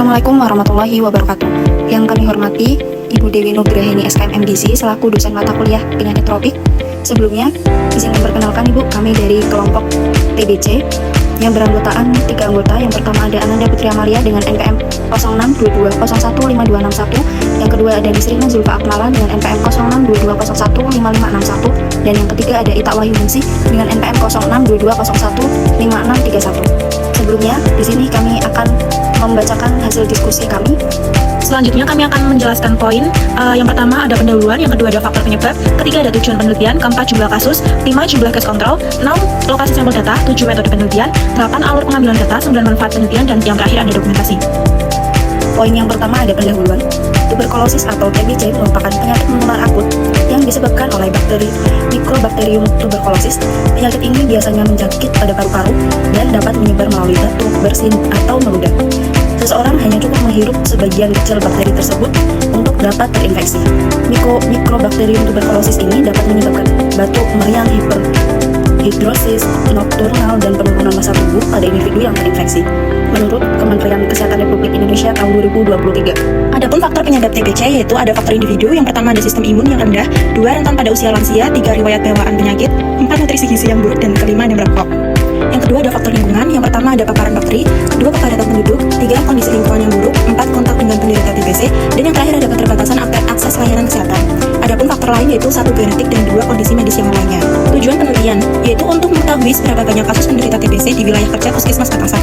Assalamualaikum warahmatullahi wabarakatuh. Yang kami hormati Ibu Dewi Nugraheni SKM MDC selaku dosen mata kuliah penyakit tropik. Sebelumnya, izin memperkenalkan Ibu, kami dari kelompok TBC yang beranggotaan 3 anggota. Yang pertama ada Ananda Putri Amalia dengan NPM 0622015261. Yang kedua ada Nisrina Zulfa Akmalan dengan NPM 0622015561. Dan yang ketiga ada Ita Wahyuningsih dengan NPM 0622015631. Sebelumnya, di sini kami akan membacakan hasil diskusi kami. Selanjutnya kami akan menjelaskan poin. Yang pertama ada pendahuluan, yang kedua ada faktor penyebab, ketiga ada tujuan penelitian, keempat jumlah kasus, 5 jumlah case control, 6 lokasi sampel data, 7 metode penelitian, 8 alur pengambilan data, 9 manfaat penelitian, dan yang terakhir ada dokumentasi. Poin yang pertama ada pendahuluan. Tuberkulosis atau TBC merupakan penyakit menular akut yang disebabkan oleh bakteri Mycobacterium tuberculosis. Penyakit ini biasanya menjangkit pada paru-paru dan dapat menyebar melalui batuk, bersin, atau meludah. Seseorang hanya cukup menghirup sebagian kecil bakteri tersebut untuk dapat terinfeksi. Mycobacterium tuberculosis ini dapat menyebabkan batuk, meriang, hiperhidrosis nokturnal, dan penurunan massa tubuh pada individu yang terinfeksi, menurut Kementerian Kesehatan Republik Indonesia tahun 2023. Adapun faktor penyebab TBC yaitu ada faktor individu. Yang pertama ada sistem imun yang rendah, 2 rentan pada usia lansia, 3 riwayat bawaan penyakit, 4 nutrisi gizi yang buruk, dan kelima ada merokok. Yang kedua ada faktor lingkungan. Yang pertama ada paparan bakteri, kedua kepadatan penduduk, 3 kondisi lingkungan yang buruk, 4 kontak dengan penderita TBC, dan yang terakhir ada keterbatasan akses layanan kesehatan. Adapun faktor lain yaitu 1 genetik dan 2 kondisi medis yang lainnya. Tujuan penelitian yaitu untuk mengetahui seberapa banyak kasus penderita TBC di wilayah kerja Puskesmas Batang 1.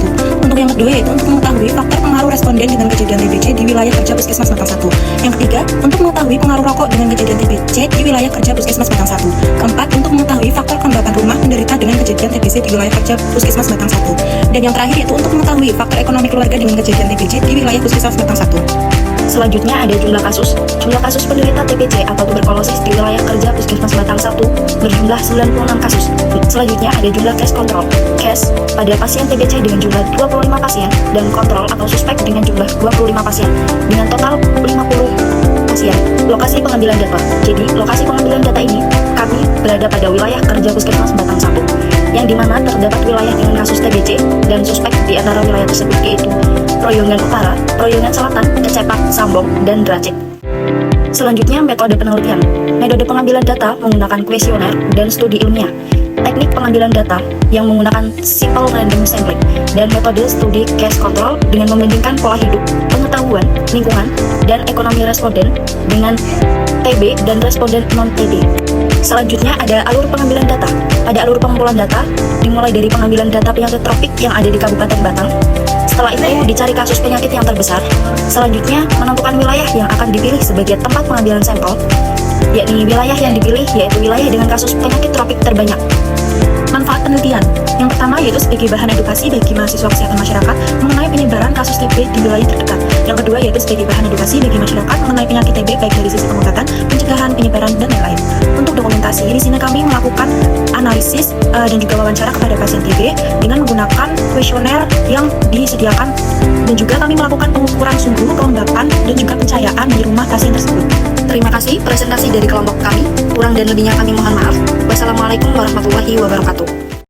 Untuk yang kedua yaitu untuk mengetahui faktor pengaruh responden dengan kejadian TBC di wilayah kerja Puskesmas Batang 1. Yang ketiga, untuk mengetahui pengaruh rokok dengan kejadian TBC di wilayah kerja Puskesmas Batang 1. Keempat, untuk mengetahui faktor kelembapan rumah penderita dengan kejadian TBC di wilayah kerja Puskesmas Batang 1. Dan yang terakhir yaitu untuk mengetahui faktor ekonomi keluarga dengan kejadian TBC di wilayah Puskesmas Batang 1. Selanjutnya ada jumlah kasus. Jumlah kasus penderita TBC atau tuberkulosis di wilayah kerja Puskesmas Batang 1 berjumlah 96 kasus. Selanjutnya ada jumlah case control. Case pada pasien TBC dengan jumlah 25 pasien dan kontrol atau suspek dengan jumlah 25 pasien dengan total 50 pasien. Lokasi pengambilan data. Jadi, lokasi pengambilan data ini kami berada pada wilayah kerja Puskesmas Batang 1 yang dimana terdapat wilayah dengan kasus TBC dan suspek di antara wilayah tersebut yaitu Proyongan Utara, Proyongan Selatan, Kecepak, Sambong, dan Dracik. Selanjutnya metode penelitian. Metode pengambilan data menggunakan kuesioner dan studi ilmiah. Teknik pengambilan data yang menggunakan simple random sampling dan metode studi case control dengan membandingkan pola hidup, pengetahuan, lingkungan, dan ekonomi responden dengan TB dan responden non-TB. Selanjutnya ada alur pengambilan data. Pada alur pengumpulan data dimulai dari pengambilan data penyakit tropik yang ada di Kabupaten Batang. Setelah itu dicari kasus penyakit yang terbesar. Selanjutnya menentukan wilayah yang akan dipilih sebagai tempat pengambilan sampel, yakni wilayah yang dipilih yaitu wilayah dengan kasus penyakit tropik terbanyak. Manfaat penelitian. Yang pertama yaitu sebagai bahan edukasi bagi mahasiswa kesehatan masyarakat mengenai penyebaran kasus TB di wilayah terdekat. Yang kedua yaitu sebagai bahan edukasi bagi masyarakat mengenai penyakit TB baik dari sisi pengobatan, pencegahan, penyebaran, dan lain-lain. Untuk dokumentasi, di sini kami melakukan analisis dan juga wawancara kepada pasien TB dengan menggunakan kuesioner yang disediakan, dan juga kami melakukan pengukuran suhu, kelembapan, dan juga pencahayaan di rumah pasien tersebut. Terima kasih presentasi dari kelompok kami. Kurang dan lebihnya kami mohon maaf. Wassalamualaikum warahmatullahi wabarakatuh.